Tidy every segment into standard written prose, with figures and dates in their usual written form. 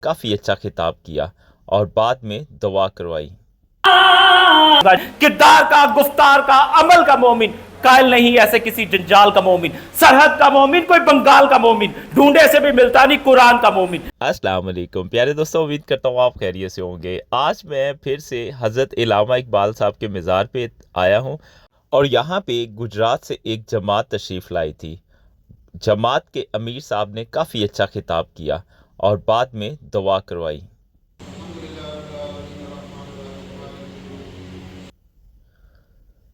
काफ़ी अच्छा खिताब किया और बाद में दुआ करवाई। किरदार का, गुफ्तार का, अमल का मोमिन, कायल नहीं ऐसे किसी जंजाल का मोमिन, सरहद का मोमिन, कोई बंगाल का मोमिन, ढूंढे से भी मिलता नहीं कुरान का मोमिन। अस्सलाम वालेकुम प्यारे दोस्तों, उम्मीद करता हूँ आप खैरियत से होंगे। आज मैं फिर से हज़रत इल्लामा इकबाल साहब के मज़ार पे आया हूँ और यहाँ पे गुजरात से एक जमात तशरीफ़ लाई थी। जमात के अमीर साहब ने काफ़ी अच्छा खिताब किया और बाद में दुआ करवाई।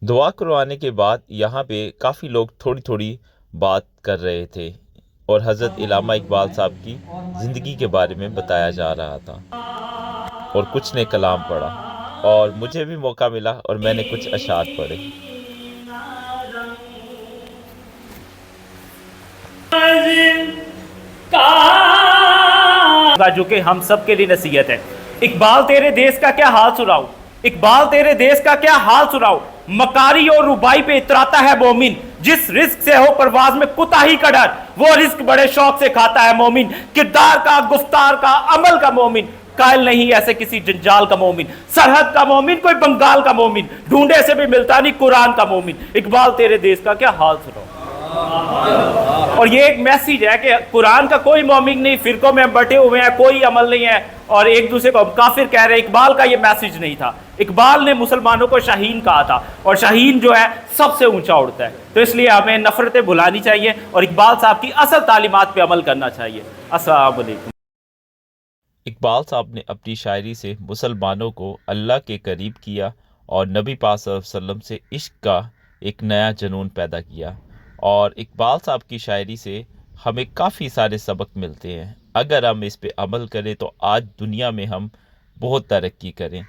दुआ करवाने के बाद यहाँ पे काफ़ी लोग थोड़ी थोड़ी बात कर रहे थे और हज़रत इल्लामा इकबाल साहब की ज़िंदगी के बारे में बताया जा रहा था और कुछ ने कलाम पढ़ा और मुझे भी मौका मिला और मैंने कुछ अशार पढ़े। जो कि हम सब के लिए नसीहत है। इकबाल तेरे देश का क्या हाल सुनाऊं, इकबाल तेरे देश का क्या हाल सुनाऊं, मकारी और रुबाई पे इतराता है मोमिन, जिस रिस्क से हो परवाज में कुताही का डर, वो रिस्क बड़े शौक से खाता है मोमिन। किरदार का, गुफ्तार का, अमल का मोमिन, कायल नहीं ऐसे किसी जंजाल का मोमिन, सरहद का मोमिन, कोई बंगाल का मोमिन, ढूंढे से भी मिलता नहीं कुरान का मोमिन। इकबाल तेरे देश का क्या हाल सुनाऊं। और ये एक मैसेज है कि कुरान का कोई मोमिन नहीं, फिरकों में बटे हुए हैं, कोई अमल नहीं है और एक दूसरे को काफिर कह रहे हैं। इकबाल का ये मैसेज नहीं था। इकबाल ने मुसलमानों को शाहीन कहा था और शाहीन जो है सबसे ऊंचा उड़ता है। तो इसलिए हमें नफरतें भुलानी चाहिए और इकबाल साहब की असल तालीमात पे अमल करना चाहिए। अस्सलाम वालेकुम। इकबाल साहब ने अपनी शायरी से मुसलमानों को अल्लाह के करीब किया और नबी पाक सल्लल्लाहु अलैहि वसल्लम से इश्क का एक नया जुनून पैदा किया। और इकबाल साहब की शायरी से हमें काफ़ी सारे सबक मिलते हैं। अगर हम इस पे अमल करें तो आज दुनिया में हम बहुत तरक्की करें।